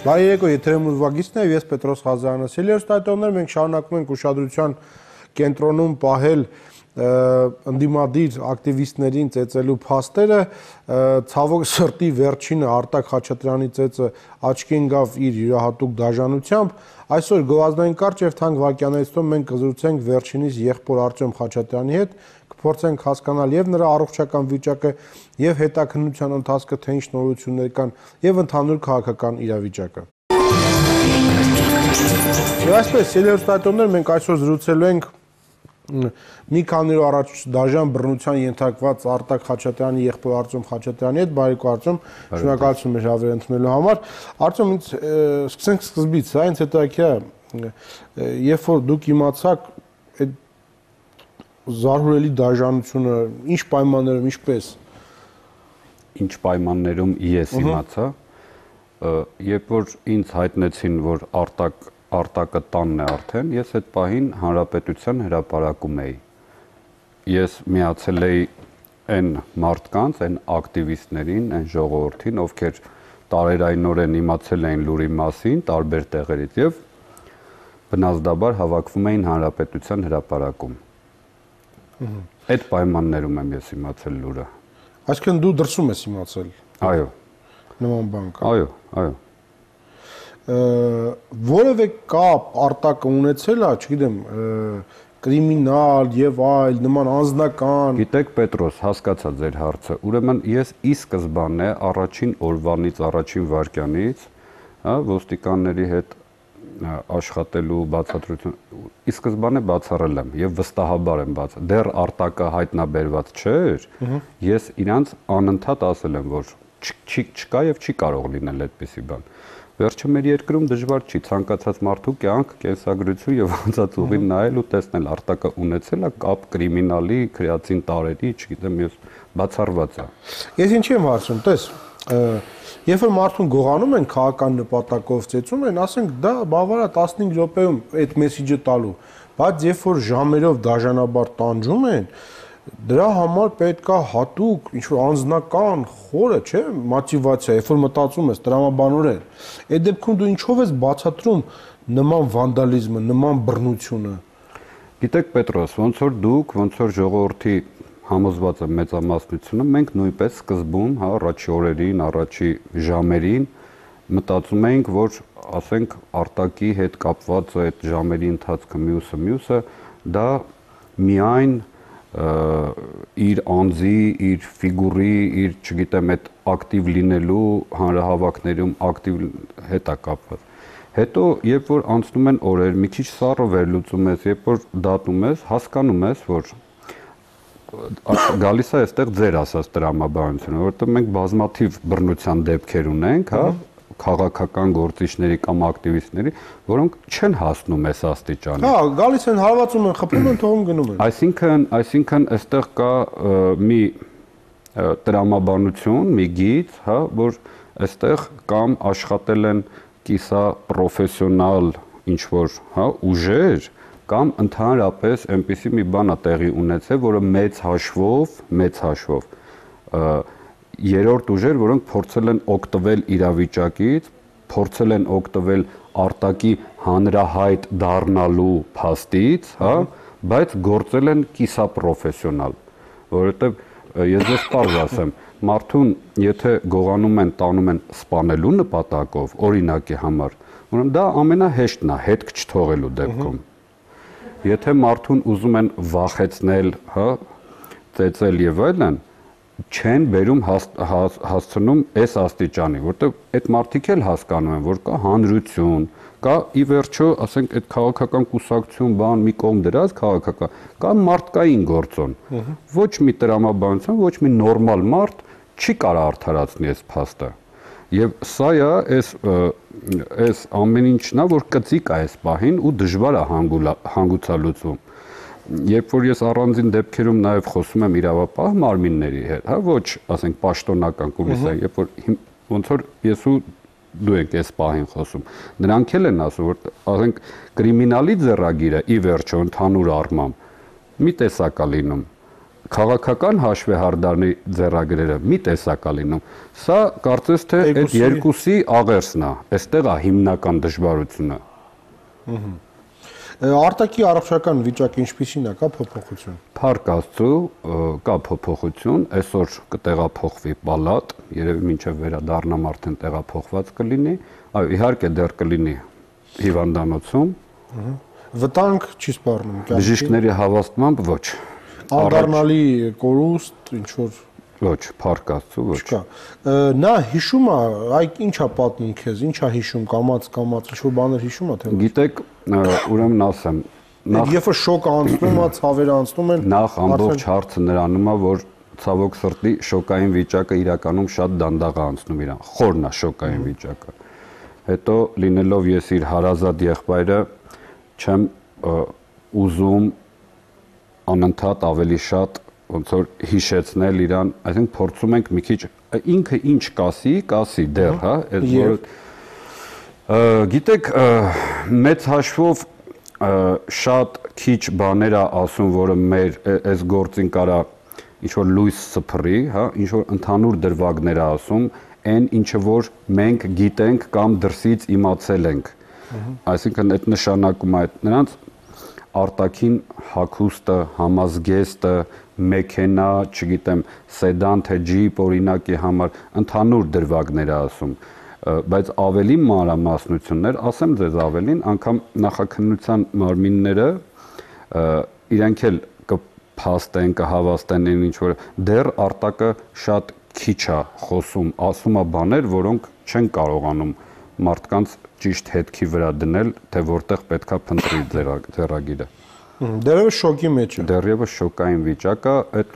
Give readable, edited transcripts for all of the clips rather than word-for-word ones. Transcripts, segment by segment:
Բարի երեկո, եթերում ուրվագիծն է, ես Պետրոս Ղազարյանը։ Սիլիոստատիոններ մենք շարունակում ենք ուշադրության կենտրոնում պահել ընդդիմադիր ակտիվիստներին ծեծելու փաստերը, ցավոք սրտի վերջինը Արտակ Խաչատրյանի ծեծը աչքի ընկավ իր յուրահատուկ դաժանությամբ, այսօր գովազդային կարճ եւ թանկ վայրկյաններից հետո մենք կզրուցենք վերջինիս եղբոր Արտյոմ Խաչատրյանի հետ, կփորձենք հասկանալ եւ նրա առողջական վիճակը եւ հետաքննության ընթացքը, թե ինչ նորություններ կան եւ ընդհանուր քաղաքական իրավիճակը։ Եվ այսպես, սիլիոստատիոններ մենք այսօր զրուցելու ենք մի քանի օր առաջ դաժան բռնության ենթարկված Արտակ Խաչատրյանի եղբոր Արտյոմ Խաչատրյանի հետ, բարեկո Արտյոմ, շնորհակալություն մեր հավերը ընդունելու համար։ Արտյոմ, սկսենք սկզբից, հա, ինձ հետաքրքիր է, երբ որ դուք իմացաք այդ զարհուրելի դաժանությունը, ինչ պայմաններում, ինչպես։ Ինչ պայմաններում ես իմացա, երբ որ ինձ հայտնեցին, որ Արտակը տանն է արդեն, ես այդ պահին Հանրապետության հրապարակում էի։ Ես միացել էի այն մարդկանց, այն ակտիվիստներին, այն ժողովրդին, ովքեր տարերայնորեն իմացել էին լուրի մասին տարբեր տեղերից եւ բնազդաբար հավաքվում էին Հանրապետության հրապարակում։ Այդ պայմաններում եմ ես իմացել լուրը։ Այսինքն դու դրսում ես իմացել։ Այո։ Նման բան կա։ Այո։ Որևէ կապ Արտակը ունեցել է, չգիտեմ, կրիմինալ եւ այլ նման անձնական։ Գիտեք, Պետրոս, հասկացա ձեր հարցը։ Ուրեմն ես ի սկզբանե առաջին օրվանից, առաջին վայրկյանից, հա, ոստիկանների հետ աշխատելու բացատրություն ի սկզբանե բացառել եմ եւ վստահաբար եմ դեռ Արտակը հայտնաբերված չէր, ես իրանց անընդհատ ասել եմ, որ չկա եւ չի կարող լինել այդպիսի բան։ Վերջը մեր երկրում դժվար չի ցանկացած մարդու կյանք, կենսագրություն եւ անցած ուղին նայել ու տեսնել Արտակը ունեցել է կապ կրիմինալի, քրեացին տարերի, չգիտեմ, ես բացառված է։ Ես ինչի եմ հարցում, տես, երբ որ մարդուն գողանում են քաղաքական նպատակով ծեծում են, ասենք դա բավարար 15 րոպեում այդ մեսեջը տալու, բայց երբ որ ժամերով դաժանաբար տանջում են, դրա համար պետք է հատուկ ինչ-որ անձնական խորը, չէ, մոտիվացիա, երբ որ մտածում ես տրամաբանորեն։ Այդ դեպքում դու ինչով ես բացատրում նման վանդալիզմը, նման բռնությունը։ Գիտեք, Պետրոս, ոնց որ դուք, ոնց որ ժողովրդի համոզված է մեծամասնությունը, մենք նույնպես սկզբում, հա, առաջի օրերին, առաջի ժամերին մտածում էինք, որ ասենք Արտակի հետ կապված այդ ժամերի ընթացքը մյուսը դա միայն իր անձի, իր ֆիգուրի, իր, չգիտեմ, այդ ակտիվ լինելու հանրահավաքներում ակտիվ հետ է կապված։ Հետո, երբ որ անցնում են օրեր, մի քիչ սառը վերլուծում ես, երբ որ դատում ես, հասկանում ես, որ գալիս է այստեղ ձեր ասած տրամաբանությունը, որովհետև մենք բազմաթիվ բռնության դեպքեր ունենք, հա, քաղաքական գործիչների կամ ակտիվիստների, որոնք չեն հասնում այս աստիճանի։ Հա, գալիս են, հարվածում են, խփում են, թողում գնում են։ Այսինքն այստեղ կա մի տրամաբանություն, մի գիծ, հա, որ այստեղ կամ աշխատել են կիսա պրոֆեսիոնալ ինչ-որ, հա, ուժեր, կամ ընդհանրապես այնպիսի մի բան է տեղի ունեցել, որը մեծ հաշվով երրորդ ուժեր, որոնք փորձել են օգտվել իրավիճակից, փորձել են օգտվել Արտակի հանրահայտ դառնալու փաստից, հա, բայց գործել են կիսապրոֆեսիոնալ, որովհետև ես ձեզ պարզ ասեմ, մարդուն եթե գողանում են, տանում են սպանելու նպատակով, օրինակի համար, ուրեմն դա ամենահեշտն է, հետք չթողելու դեպքում։ Եթե մարդուն ուզում են վախեցնել, հա, ծեծել եւ այլն, չեն բերում հասցնում այս աստիճանի, որտեղ այդ մարդիկ էլ հասկանում են, որ կա հանրություն, կա ի վերջո, ասենք, այդ քաղաքական կուսակցություն, բան մի կողմ դրած քաղաքական, կա մարդկային գործոն։ Ոչ մի տրամաբանություն, ոչ մի նորմալ մարդ չի կարող արդարացնել այս փաստը։ Եվ սա է այս ամեն ինչն է, որ կծիկ է այս պահին ու դժվար է հանգուցալուծում։ Երբ որ ես առանձին դեպքերում նաև խոսում եմ իրավապահ մարմինների հետ, հա, ոչ, ասենք, պաշտոնական կոմիսիայի, երբ որ ոնց որ ես ու դու եք այս պահին խոսում, նրանք էլ են ասում, որ ասենք կրիմինալի ձեռագիրը ի վերջո ընդհանուր առմամբ մի տեսակ է լինում, քաղաքական հաշվեհարդարի ձեռագրերը մի տեսակ է լինում։ Սա կարծես թե այդ երկուսի աղերսն է, այստեղ է հիմնական դժվարությունը։ Արտակի առողջական վիճակը ինչպիսին է, կա փոփոխություն։ Փառք Աստծո, կա փոփոխություն, այսօր կտեղափոխվի պալատ, երևի մինչև վերադառնամ արդեն տեղափոխված կլինի, այո, իհարկե դեռ կլինի հիվանդանոցում։ Վտանգ չի սպառնում կյանքի։ Բժիշկների հավաստմամբ ոչ։ Անդառնալի կորուստ, ինչ որ ոչ, փառք Աստծո, ոչ։ Չկա։ Նա հիշում է, այ ինչա պատմում քեզ, ինչա հիշում, կամած, ինչ որ բաներ հիշում է թե։ Գիտեք, ուրեմն ասեմ, Երբ որ շոկը անցնում է, ցավերը անցնում են, նախ ամբողջ հարցը նրանում է, որ ցավոք սրտի շոկային վիճակը իրականում շատ դանդաղ է անցնում իրան, խորն է շոկային վիճակը։ Հետո լինելով ես իր հարազատ եղբայրը չեմ ուզում անընդհատ ավելի շատ ոնց որ հիշեցնել իրան, այսինքն փորձում ենք մի քիչ ինքը ինչ կասի դեռ, հա, այդ որ գիտեք, մեծ հաշվով շատ քիչ բաներ է ասում, որը մեր այս գործին կարա ինչ որ լույս սփռի, հա, ինչ որ ընդհանուր դրվագներ է ասում, այն ինչը որ մենք գիտենք կամ դրսից իմացել ենք։ Այսինքն այդ նշանակում է նրանց արտաքին հագուստը, համազգեստը, մեքենա, չգիտեմ, սեդան թե ջիպ օրինակի համար ընդհանուր դրվագներ է ասում, բայց ավելի մանրամասնություններ, ասեմ ձեզ ավելին, անգամ նախաքննության մարմինները իրենք էլ կփաստեն, կհավաստեն ինչ որ դեռ արտակը շատ քիչ է խոսում, ասում է բաներ, որոնք չեն կարողանում մարդկանց ճիշտ հետքի վրա դնել, թե որտեղ պետքա փնտրի ձեռագիրը։ Դեռևս շոկի մեջ է։ Դեռևս շոկային վիճակը, այդ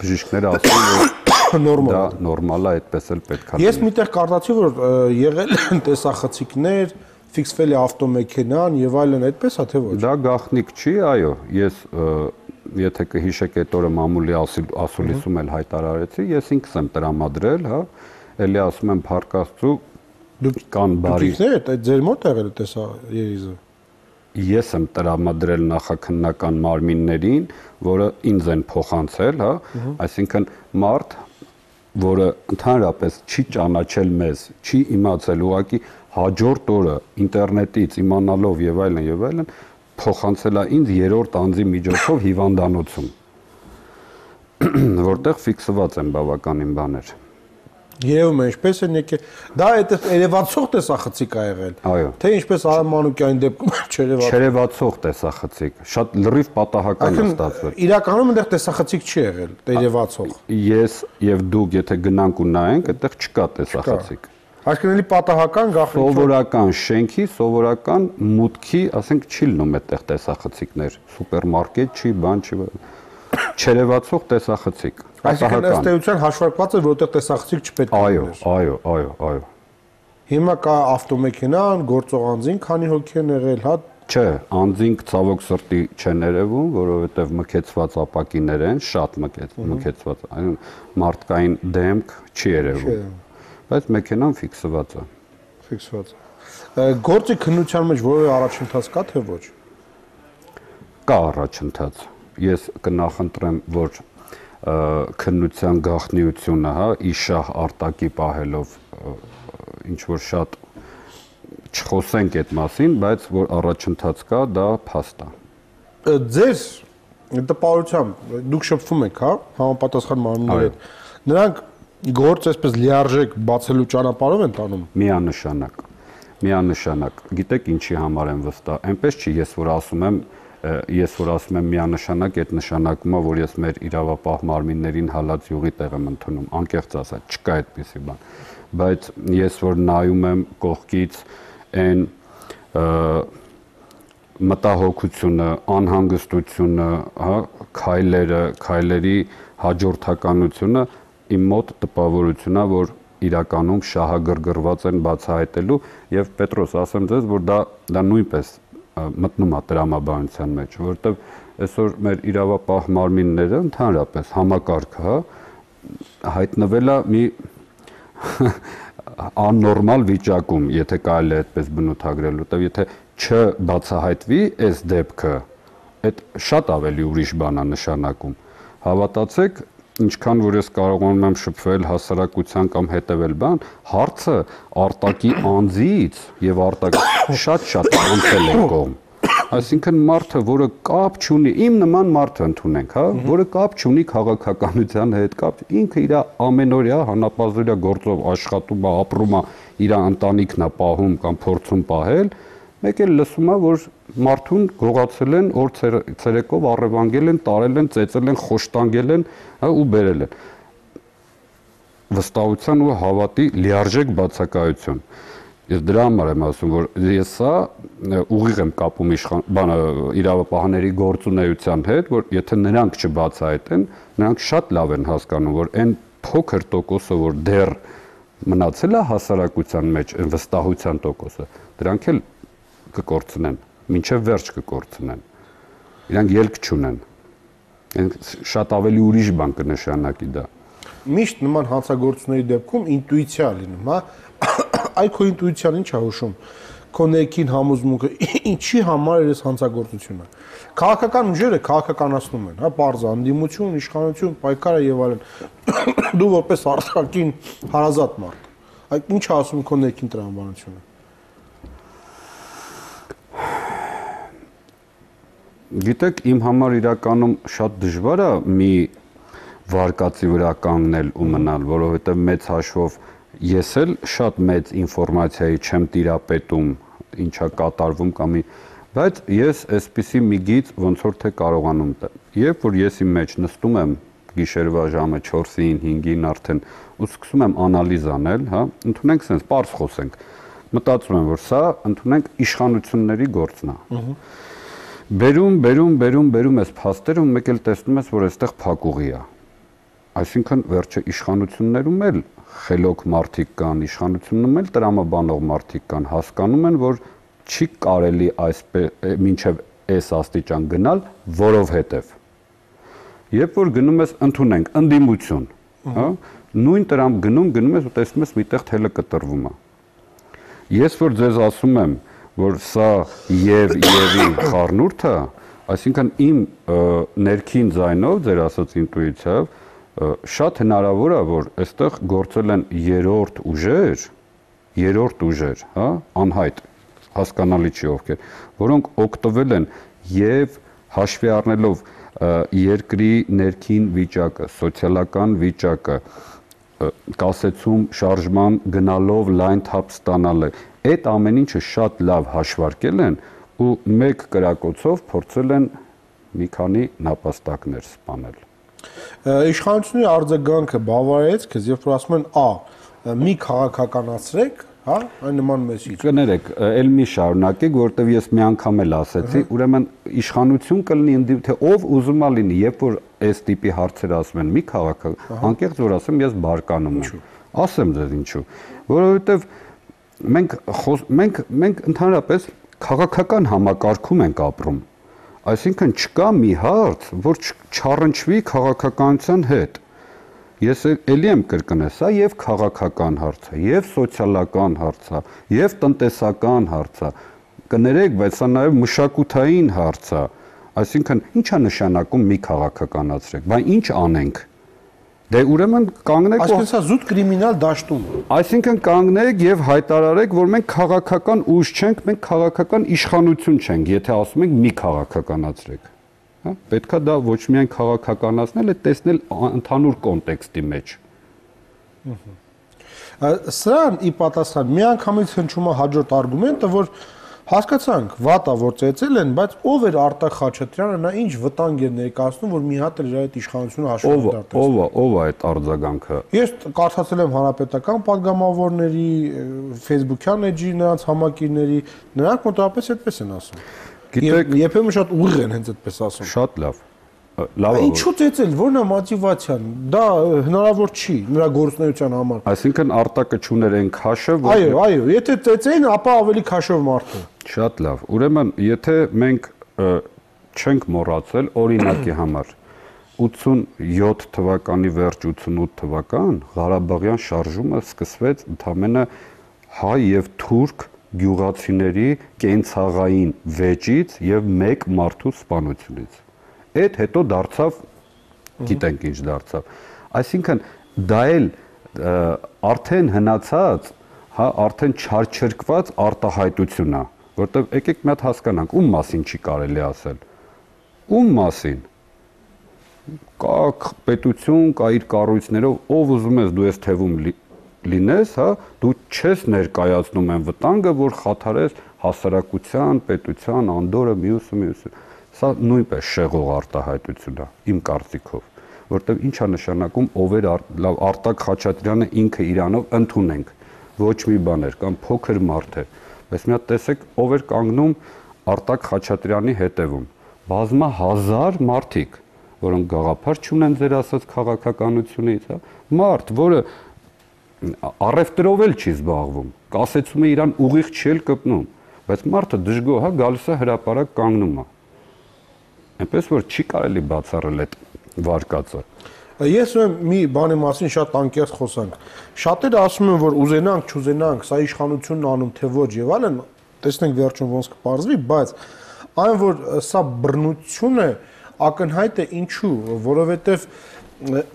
բժիշկները ասում են, որ դա նորմալ է, այդպես էլ պետքա։ Ես միտեղ կարդացի, որ եղել են տեսախցիկներ, ֆիքսվել է ավտոմեքենան եւ այլն, այդպես է թե ոչ։ Դա գաղտնիք չի, այո, ես եթե կհիշեք այդ օրը մամուլի ասուլիսում էլ հայտարարեցի, ես ինքս եմ տրամադրել, հա, էլի ասում եմ փառք Աստծո, դուք կան բարի։ Դուք եք այդ ձեր մոտ եղել է տեսա երիզը։ Ես եմ տրամադրել նախաքննական մարմիններին, որը ինձ են փոխանցել, հա, այսինքն մարդ, որը ընդհանրապես չի ճանաչել մեզ, չի իմացել, ուղղակի հաջորդ օրը ինտերնետից իմանալով եւ այլն, փոխանցել է ինձ երրորդ անձի միջոցով հիվանդանոցում, որտեղ ֆիքսված են բավականին բաներ։ Երևում է ինչպես են եկել։ Դա այդ երևացող տեսախցիկ է եղել։ Այո։ Թե ինչպես Արամ Մանուկյանի դեպքում չերևացող տեսախցիկ, շատ լրիվ պատահական է ստացվել։ Իրականում այնտեղ տեսախցիկ չի եղել, երևացող։ Ես եւ դուք եթե գնանք ու նայենք, այդտեղ չկա տեսախցիկ։ Այսինքն էլի պատահական գաղտնիք։ Սովորական շենքի, սովորական մուտքի, ասենք չի լինում այդտեղ տեսախցիկներ, սուպերմարկետ չի, բան չի, չերևացող տեսախցիկ։ Այսինքն ըստ էության հաշվարկված է, որտեղ տեսախցիկ չպետք է լիներ։ Այո։ Հիմա կա ավտոմեքենան, գործող անձին, քանի հոգի են եղել, հա։ Չէ, անձինք ցավոք սրտի չեն երևում, որովհետև մկեցված ապակիներ են, շատ մկեցված, այն մարդկային դեմք չի երևում։ Բայց մեքենան ֆիքսված է։ Ֆիքսված է։ Գործի քննության մեջ որևէ առաջընթաց կա թե ոչ։ Կա առաջընթաց։ Ես կնախընտրեմ, որ քննության գաղտնիությունը, հա, իշահ արտակի պահելով ինչ որ շատ չխոսենք այդ մասին, բայց որ առաջընթաց կա, դա փաստ է։ Ձեր տպավորությամբ դուք շփվում եք, հա, համապատասխան մարմինների հետ։ Նրանք գործ այսպես լիարժեք բացելու ճանապարհով են տանում։ Միանշանակ։ Գիտեք ինչի համար եմ վստահ։ Այնպես չի, ես որ ասում եմ միանշանակ, այդ նշանակում է, որ ես մեր իրավապահ մարմիններին հալած յուղի տեղ եմ ընդունում, անկեղծ ասած, չկա այդպիսի բան։ Բայց ես որ նայում եմ կողքից այն մտահոգությունը, անհանգստությունը, հա, քայլերի հաջորդականությունը իմ մոտ տպավորությունա, որ իրականում շահագրգռված են բացահայտելու եւ Պետրոս, ասեմ ձեզ, որ դա նույնպես մտնում է տրամաբանության մեջ, որովհետեւ այսօր մեր իրավապահ մարմինները ընդհանրապես համակարգը, հա, հայտնվել է մի աննորմալ վիճակում, եթե կարելի է այդպես բնութագրել, որովհետեւ եթե չբացահայտվի այս դեպքը, այդ շատ ավելի ուրիշ բան է նշանակում։ Հավատացեք, ինչքան որ ես կարողանում եմ շփվել հասարակության կամ հետևել բան, հարցը արտակի անձից եւ արտակի շատ անցել է կողմ։ Այսինքն մարդը, որը կապ չունի, իմ նման մարդը ընդունենք, հա, որը կապ չունի քաղաքականության հետ, ինքը իր ամենօրյա հանապազորյա գործով աշխատում է, ապրում է, իր ընտանիքն է պահում կամ փորձում պահել, մեկ էլ լսում է, որ մարդուն գողացել են, օր ցերեկով առևանգել են, տարել են, ծեծել են, խոշտանգել են, հա, ու բերել են։ Վստահության ու հավատի լիարժեք բացակայություն։ Ես դրա համար եմ ասում, որ ես սա ուղիղ եմ կապում իրավապահների գործունեության հետ, որ եթե նրանք չբացահայտեն, նրանք շատ լավ են հասկանում, որ այն փոքր տոկոսը, որ դեռ մնացել է հասարակության մեջ, այն վստահության տոկոսը, դրանք էլ կկորցնեն, մինչև վերջ կկորցնեն։ Իրանք ելք չունեն։ Շատ ավելի ուրիշ բան կնշանակի դա։ Միշտ նման հանցագործությունների դեպքում ինտուիցիա լինում, հա։ Այ քո ինտուիցիան ինչ է հուշում։ Քո ներքին համոզմունքը ինչի համար է այս հանցագործությունը։ Քաղաքական ուժերը քաղաքականացնում են, հա, պարզ անդիմություն, իշխանություն, պայքարը եւ այլն։ Դու որպես արտաքին հարազատ մարդ, այդ ինչ է ասում քո ներքին տրամաբանությունը։ Գիտեք, իմ համար իրականում շատ դժվար է մի վարկածի վրա կանգնել ու մնալ, որովհետև մեծ հաշվով ես էլ շատ մեծ ինֆորմացիայի չեմ տիրապետում, ինչա կատարվում կամ բայց ես այսպիսի մի գիծ ոնց որ թե կարողանում եմ։ Երբ որ ես իմ մեջ նստում եմ գիշերվա ժամը 4-ին, 5-ին արդեն ու սկսում եմ անալիզ անել, հա, ընդունենք sense պարզ խոսենք։ Մտածում եմ, որ սա ընդունենք իշխանությունների գործն է։ Բերում ես փաստերը ու մեկ էլ տեսնում ես, որ այստեղ փակուղի է։ Այսինքն վերջը իշխանություններում էլ խելոք մարդիկ կան, իշխանությունում էլ տրամաբանող մարդիկ կան, հասկանում են, որ չի կարելի այսպես մինչև այս աստիճան գնալ, որովհետև երբ որ գնում ես ընդունենք ընդդիմություն, հա, նույն տրամ գնում ես ու տեսնում ես միտեղ թելը կտրվում է։ Ես որ ձեզ ասում եմ, որ սա եւի խառնուրդ է, այսինքն իմ ներքին ձայնով, ձեր ասած ինտուիցիայով, շատ հնարավոր է, որ այստեղ գործել են երրորդ ուժեր, հա, անհայտ, հասկանալի չի ովքեր, որոնք օգտվել են եւ հաշվի առնելով երկրի ներքին վիճակը, սոցիալական վիճակը, կասեցում շարժման գնալով լայն թափ ստանալը, այդ ամեն ինչը շատ լավ հաշվարկել են ու մեկ կրակոցով փորձել են մի քանի նապաստակներ սպանել։ Իշխանությունների արձագանքը բավարարեց քեզ, երբ որ ասում են մի քաղաքականացրեք, հա, այն նման մեսիջ։ Կներեք, ել մի շարունակեք, որտեվ ես մի անգամ էլ ասեցի, ուրեմն իշխանություն կլինի, թե ով ուզում է լինի, երբ որ այս տիպի հարցեր ասում են, մի քաղաքական, անկեղծ որ ասեմ, ես բարկանում եմ։ Ասեմ ձեզ ինչու, որովհետև մենք ընդհանրապես քաղաքական համակարգում ենք ապրում։ Այսինքն չկա մի հարց, որ չառնչվի քաղաքականության հետ։ Ես էլի եմ կրկնել, սա եւ քաղաքական հարց է, եւ սոցիալական հարց է, եւ տնտեսական հարց է։ Կներեք, բայց սա նաեւ մշակութային հարց է։ Այսինքն, ի՞նչ է նշանակում մի քաղաքականացրեք, բայց ինչ անենք։ Դե ուրեմն կանգնեք, այսինքն սա զուտ կրիմինալ դաշտում։ Այսինքն կանգնեք եւ հայտարարեք, որ մենք քաղաքական ուժ չենք, մենք քաղաքական իշխանություն չենք, եթե ասում ենք մի քաղաքականացրեք։ Հա, պետքա դա ոչ միայն քաղաքականացնել, այլ տեսնել ընդհանուր կոնտեքստի մեջ։ Սրան ի պատասխան միանգամից հնչում է հաջորդ արգումենտը, որ հասկացանք, վատա որ ծեծել են, բայց ով էր Արտակ Խաչատրյանը, նա ինչ վտանգ էր ներկայացնում, որ մի հատ էլ իր այդ իշխանությունը հաշվի դարձավ։ Ով է այդ արձագանքը։ Ես կարդացել եմ հանրապետական падգամավորների, Facebook-յան էջի նրանց համակիրների, նրանք մոտավորապես այդպես են ասում։ Գիտեք, երբեմն շատ ուղիղ են հենց այդպես ասում։ Շատ լավ։ Լավ է։ Ինչու ծեծել, որն է մոտիվացիան։ Դա հնարավոր չի նրա գործունեության համար։ Այսինքն Արտակը չուներ այն քաշը, որ Այո, եթե ծեծեին, ապա ավելի քաշով մարդը։ Շատ լավ։ Ուրեմն, եթե մենք չենք մոռացել օրինակի համար 87 թվականի վերջ 88 թվական Ղարաբաղյան շարժումը սկսվեց ընդամենը հայ եւ թուրք գյուղացիների կենցաղային վեճից եւ մեկ մարդու սպանությունից։ Այդ հետո դարձավ գիտենք ինչ դարձավ։ Այսինքն դա էլ արդեն հնացած, հա, արդեն չարչրկված արտահայտություն է, որտեղ եկեք մի հատ հասկանանք, ում մասին չի կարելի ասել։ Ում մասին։ Կա պետություն, կա իր կառույցներով, ով ուզում ես դու ես թվում լինես, հա, դու չես ներկայացնում այն վտանգը, որ խաթարես հասարակության, պետության, անդորը, մյուսը։ Սա նույնպես շեղող արտահայտություն է, իմ կարծիքով, որտեղ ինչ է նշանակում ով էր Արտակ Խաչատրյանը ինքը իրանով ընդունենք, ոչ մի բաներ, կամ փոքր մարդ է, բայց մի հատ տեսեք ով էր կանգնում Արտակ Խաչատրյանի հետևում, բազմահազար մարդիկ, որոնք գաղափար չունեն ձեր ասած քաղաքականությունից, հա, մարդ, որը առևտրով էլ չի զբաղվում, կասեցում է իրան ուղիղ չի էլ կպնում, բայց մարդը դժգոհ է, գալիս է հրապարակ կանգնում է։ Այնպես որ չի կարելի բացառել այդ վարկածը։ Ես մի բանի մասին շատ անկեղծ խոսանք։ Շատերը ասում են, որ ուզենանք, չուզենանք, սա իշխանությունն անում թե ոչ եւ այլն, տեսնենք վերջում ոնց կպարզվի, բայց այն որ սա բռնություն է, ակնհայտ է ինչու, որովհետեւ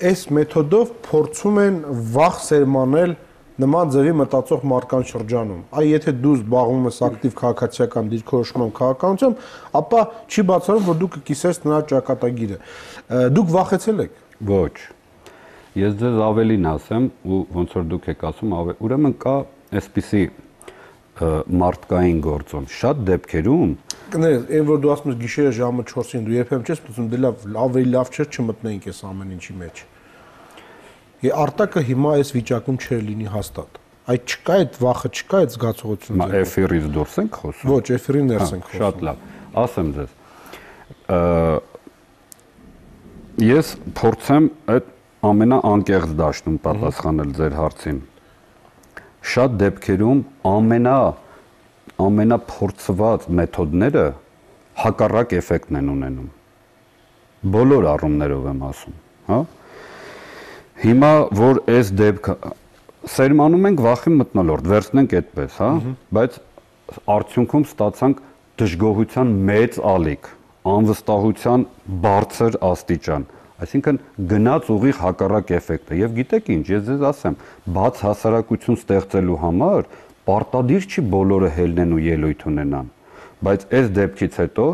այս մեթոդով փորձում են վախ սերմանել նման ձևի մտածող մարդկանց շրջանում։ Այ եթե դու զբաղվում ես ակտիվ քաղաքացիական դիրքորոշման քաղաքականությամբ, ապա չի բացառում, որ դու կկիսես նրա ճակատագիրը։ Դուք վախեցել եք։ Ոչ։ Ես ձեզ ավելին ասեմ, ու ոնց որ դուք եք ասում, ուրեմն կա այսպիսի մարդկային գործոն։ Շատ դեպքերում կներես, այն որ դու ասում ես գիշերը ժամը 4-ին դու երբեմն չես մտածում, դե լավ, ավելի լավ չէ չմտնեինք այս ամեն ինչի մեջ։ Արտակը հիմա այս վիճակում չէր լինի հաստատ։ Այդ չկա, այդ վախը չկա, այդ զգացողությունը։ Էֆիրից դուրս ենք խոսում։ Ոչ, էֆիրի ներս ենք խոսում։ Շատ լավ։ Ասեմ ձեզ։ Ես փորձեմ այդ ամենաանկեղծ դաշտում պատասխանել ձեր հարցին։ Շատ դեպքերում ամենափորձված մեթոդները հակառակ էֆեկտն են ունենում։ Բոլոր առումներով եմ ասում, հա։ Հիմա որ այս դեպքը սերմանում ենք վախի մթնոլորտ, վերցնենք այդպես, հա, բայց արդյունքում ստացանք դժգոհության մեծ ալիք, անվստահության բարձր աստիճան, այսինքն գնաց ուղիղ հակառակ էֆեկտը։ Եվ գիտեք ինչ, ես ձեզ ասեմ, բաց հասարակություն ստեղծելու համար պարտադիր չի բոլորը հելնեն ու ելույթ ունենան, բայց այս դեպքից հետո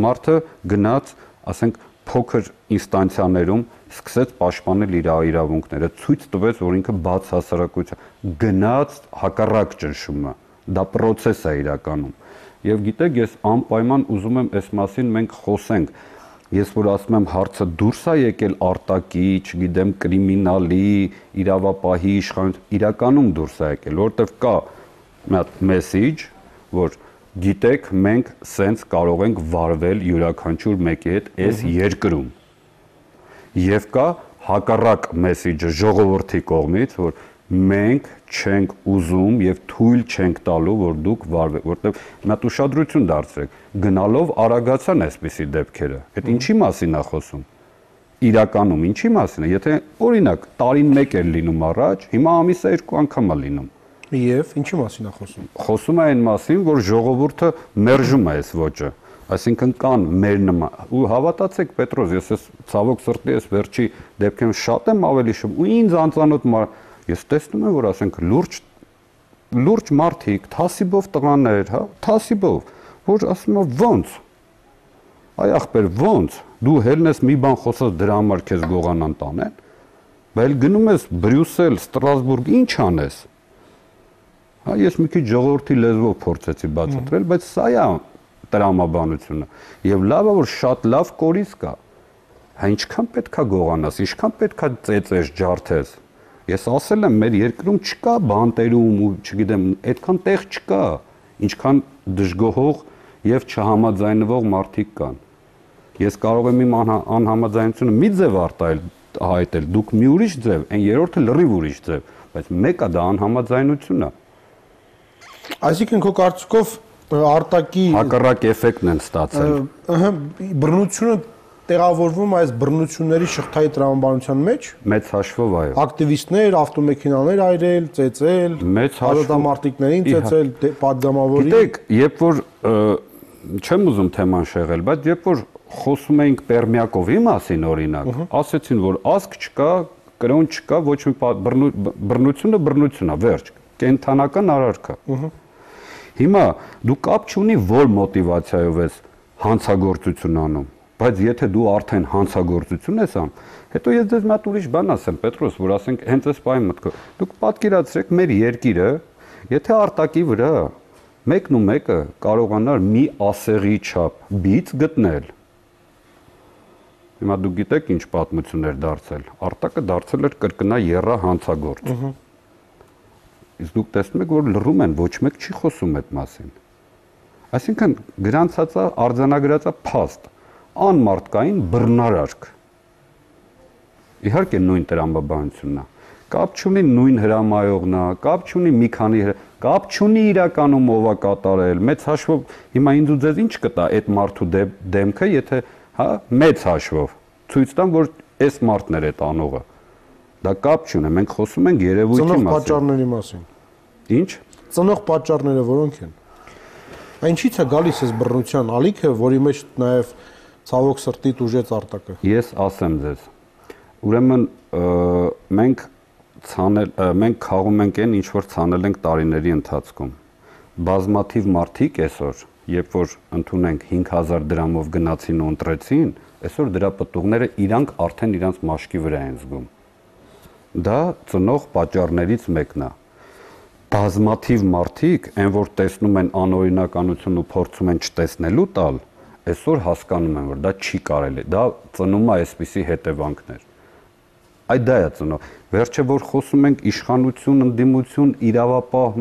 մարդը գնաց, ասենք, փոքր ինստանցիաներում սկսեց պաշտպանել իր իրավունքները, ցույց տվեց, որ ինքը բաց հասարակության գնաց հակառակ ճնշումը, դա process է իրականում։ Եվ գիտեք, ես անպայման ուզում եմ այս մասին մենք խոսենք։ Ես որ ասում եմ հարցը դուրս է եկել արտակի, չգիտեմ, կրիմինալի, իրավապահի իշխանության, իրականում դուրս է եկել, որովհետև կա մի հատ մեսեջ, որ գիտեք, մենք սենց կարող ենք վարվել յուրաքանչյուր մեկի հետ այս երկրում։ Եվ կա հակառակ մեսեջը ժողովրդի կողմից, որ մենք չենք ուզում եւ թույլ չենք տալու, որ դուք վարվեք, որտեղ մի հատ ուշադրություն դարձրեք, գնալով արագացան այսպիսի դեպքերը։ Այդ ինչի մասին է խոսում։ Իրականում ինչի մասին է։ Եթե օրինակ տարին 1 էր լինում առաջ, հիմա ամիսը 2 անգամ է լինում։ Եվ ինչի մասին է խոսում։ Խոսում է այն մասին, որ ժողովուրդը մերժում է այս ոճը, այսինքն կան մեր նման ու հավատացեք Պետրոս, ես ցավոք սրտի ես վերջի դեպքերում շատ եմ ավելի շփում ու ինձ անծանոթ ես տեսնում եմ, որ ասենք լուրջ մարդիկ, թասիբով տղաներ, հա, թասիբով, որ ասում են ոնց։ Այ ախպեր, ոնց։ Դու հելնես մի բան խոսած դրա համար քեզ գողանան տանեն, բայց գնում ես Բրյուսել, Ստրասբուրգ, ինչ անես։ Հա, ես մի քիչ ժողովրդի լեզվով փորձեցի բացատրել, բայց սա է տրամաբանությունը։ Եվ լավը որ շատ լավ կորից կա։ Հա ինչքան պետքա գողանաս, ինչքան պետքա ծեծես, ջարդես։ Ես ասել եմ, մեր երկրում չկա բանտերում ու չգիտեմ, այդքան տեղ չկա, ինչքան դժգոհող եւ չհամաձայնվող մարդիկ կան։ Ես կարող եմ իմ անհամաձայնությունը մի ձև արտահայտել, դուք մի ուրիշ ձև, այն երրորդը լրիվ ուրիշ ձև, բայց մեկը դա անհամաձայնությունն է։ Այսինքն քո կարծիքով արտակի հակառակ էֆեկտն են ստացել։ Բռնությունը տեղավորվում այս բռնությունների շղթայի տրամաբանության մեջ։ Մեծ հաշվով այո։ Ակտիվիստներ, ավտոմեքենաներ այրել, ծեծել, ազատամարտիկներին ծեծել, պատգամավորի։ Գիտեք, երբ որ չեմ ուզում թեման շեղել, բայց երբ որ խոսում էինք Պերմյակովի մասին օրինակ, ասեցին, որ ազգ չկա, կրոն չկա, ոչ մի բռնությունը բռնություն է, վերջ, կենթանական արարք է։ Հիմա դու կապ չունի որ մոտիվացիայով ես հանցագործություն անում, բայց եթե դու արդեն հանցագործություն ես անում, հետո ես դες մի հատ ուրիշ բան ասեմ, Պետրոս, որ ասենք հենց այս պահի մտքը, դուք պատկերացրեք մեր երկիրը, եթե արտակի վրա մեկն ու մեկը կարողանար մի ասեղի չափ բիծ գտնել, հիմա դուք գիտեք ինչ պատմություն էր դարձել, արտակը դարձել էր կրկնա եռա հանցագործ։ Իսկ դուք տեսնում եք, որ լռում են, ոչ մեկ չի խոսում այդ մասին։ Այսինքն գրանցած է, արձանագրած է փաստ, անմարդկային բռնարարք։ Իհարկե նույն տրամաբանությունն է։ Կապ չունի նույն հրամայողն է, կապ չունի մի քանի, կապ չունի իրականում ով է կատարել։ Մեծ հաշվով հիմա ինձ ու ձեզ ինչ կտա այդ մարդու դեմքը, եթե հա մեծ հաշվով ցույց տամ, որ այս մարդն էր այդ անողը։ Դա կապ չունի, մենք խոսում ենք երևույթի մասին։ Ծնող պատճառների մասին։ Ինչ։ Ծնող պատճառները որոնք են։ Ինչից է գալիս այս բռնության ալիքը, որի մեջ նաև ցավոք սրտի ուժեց արտակը։ Ես ասեմ ձեզ։ Ուրեմն մենք խաղում ենք այն ինչ որ ցանել ենք տարիների ընթացքում։ Բազմաթիվ մարդիկ այսօր, երբ որ ընդունենք 5000 դրամով գնացին ու ընտրեցին, այսօր դրա պտուղները իրանք արդեն իրանց մաշկի վրա են զգում։ Դա ծնող պատճառներից մեկն է։ Բազմաթիվ մարդիկ, այն որ տեսնում են անօրինականություն ու փորձում են չտեսնելու տալ, այսօր հասկանում են, որ դա չի կարելի, դա ծնում է այսպիսի հետևանքներ։ Այդ դա է ծնող։ Վերջը որ խոսում ենք իշխանություն, ընդդիմություն, իրավապահ,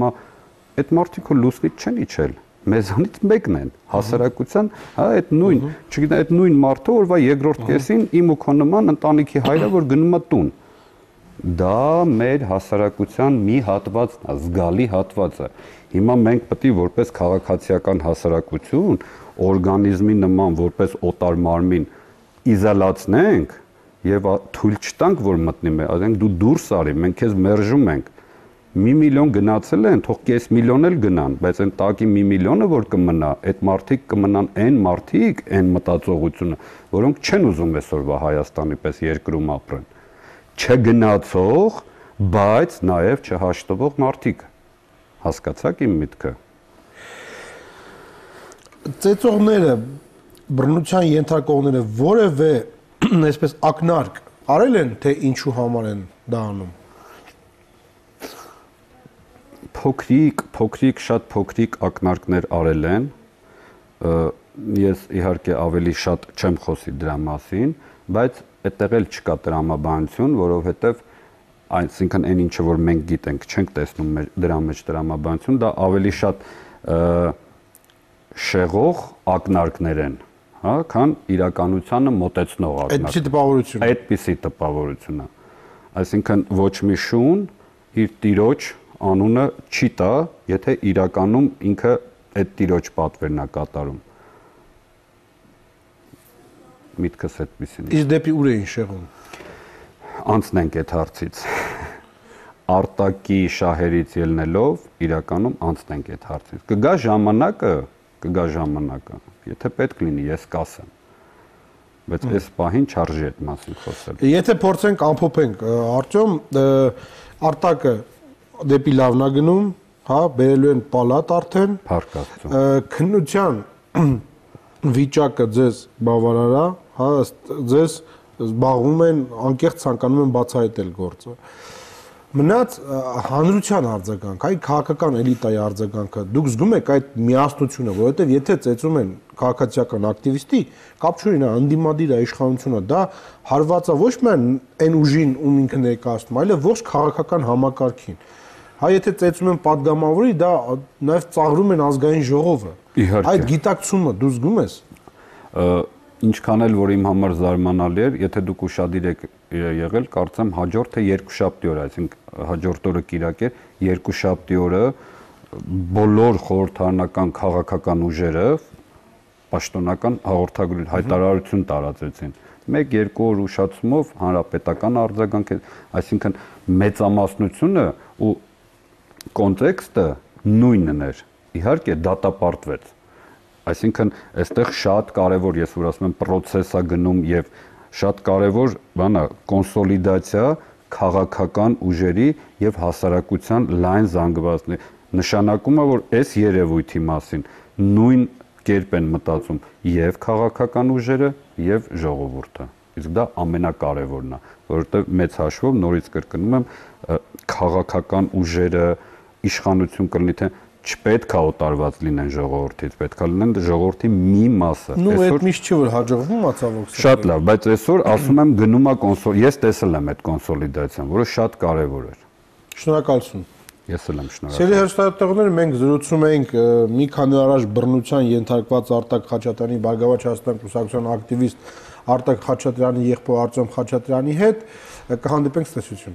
այդ մարդիկը լուսնից չեն իջել։ Մեզանից մեկն են, հասարակության, հա, այդ նույն, չգիտեմ, այդ նույն մարդը, որվա երկրորդ կեսին իմ ու քո նման ընտանիքի հայրը, որ գնում է տուն։ Դա մեր հասարակության մի հատվածն է, զգալի հատված է։ Հիմա մենք պետք է որպես քաղաքացիական հասարակություն օրգանիզմի նման որպես օտար մարմին իզոլացնենք եւ թույլ չտանք, որ մտնի մեր, ասենք դու դուրս արի, մենք քեզ մերժում ենք։ 1 միլիոն գնացել են, թող կես միլիոն էլ գնան, բայց այն տակի 1 միլիոնը որ կմնա, այդ մարդիկ կմնան այն մարդիկ, այն մտածողությունը, որոնք չեն ուզում այսօրվա Հայաստանի պես երկրում ապրեն։ Չգնացող, բայց նաև չհաշտվող մարդիկ։ Հասկացաք իմ միտքը։ Ծեծողները, բռնության ենթարկողները որևէ այսպես ակնարկ արել են, թե ինչու համար են դա անում։ Շատ փոքրիկ ակնարկներ արել են։ Ես իհարկե ավելի շատ չեմ խոսի դրա մասին, բայց այդտեղ էլ չկա տրամաբանություն, որովհետև այսինքն այն ինչը որ մենք գիտենք, չենք տեսնում դրա մեջ տրամաբանություն, դա ավելի շատ շեղող ակնարկներ են, հա, քան իրականությանը մոտեցնող ակնարկ։ Այդպիսի տպավորություն է։ Այսինքն ոչ մի շուն իր տիրոջ անունը չի տա, եթե իրականում ինքը այդ տիրոջ պատվերն է կատարում։ Միտքս այդպիսին է։ Իսկ դեպի ուր էին շեղում։ Անցնենք այդ հարցից։ Արտակի շահերից ելնելով իրականում անցնենք այդ հարցից։ Կգա ժամանակը, եթե պետք լինի, ես կասեմ։ Բայց այս պահին չարժի այդ մասին խոսել։ Եթե փորձենք ամփոփենք, Արտյոմ, արտակը դեպի լավն է գնում, հա, բերելու են պալատ արդեն։ Փառք Աստծո։ Քննության վիճակը ձեզ բավարար է, հա, ձեզ զբաղվում են, անկեղծ ցանկանում են բացահայտել գործը։ Մնաց հանրության արձագանք, այ քաղաքական էլիտայի արձագանքը, դուք զգում եք այդ միասնությունը, որովհետև եթե ծեծում են քաղաքացիական ակտիվիստի, կապ չունի նա ընդդիմադիր է, իշխանությունը, դա հարված է ոչ միայն այն ուժին, ում ինքը ներկայացնում, այլև ողջ քաղաքական համակարգին։ Հա, եթե ծեծում են падգամավորի, դա նաև ծաղրում են ազգային ժողովը։ Այդ գիտակցումը դու զգում ես։ Ինչքան էլ որ իմ համար զարմանալի էր, եթե դուք ուշադիր եք եղել, կարծեմ հաջորդը երկուշաբթի օր, այսինքն հաջորդ օրը կիրակ էր, երկուշաբթի օրը բոլոր խորհրդարանական քաղաքական ուժերը պաշտոնական հաղորդագրություն հայտարարություն տարածեցին։ 1-2 օր ուշացումով հանրապետական արձագանք, այսինքն մեծամասնությունը ու կոնտեքստը նույնն էր։ Իհարկե դատապարտվեց։ Այսինքն, այստեղ շատ կարևոր, ես որ ասում եմ, process է գնում եւ շատ կարևոր բան է կոնսոլիդացիա քաղաքական ուժերի եւ հասարակության լայն զանգվածների։ Նշանակում է, որ այս երևույթի մասին նույն կերպ են մտածում եւ քաղաքական ուժերը եւ ժողովուրդը։ Իսկ դա ամենակարևորն է, որովհետեւ մեծ հաշվով նորից կրկնում եմ, քաղաքական ուժերը իշխանություն կլինի թե չպետք է օտարված լինեն ժողովրդից, պետք է լինեն ժողովրդի մի մասը։ Նու այդ միշտ չի որ հաջողվում ացավոք։ Շատ լավ, բայց այսօր ասում եմ գնում է ես տեսել եմ այդ կոնսոլիդացիան, որը շատ կարևոր էր։ Շնորհակալություն։ Ես էլ եմ շնորհակալ։ Սիրելի հեռուստատեղներ, մենք զրուցում էինք մի քանի օր առաջ բռնության ենթարկված Արտակ Խաչատրյանի Բարգավաճ Հայաստան կուսակցության ակտիվիստ Արտակ Խաչատրյանի եղբոր Արտեմ Խաչատրյանի հետ, կհանդիպենք ցտեսություն։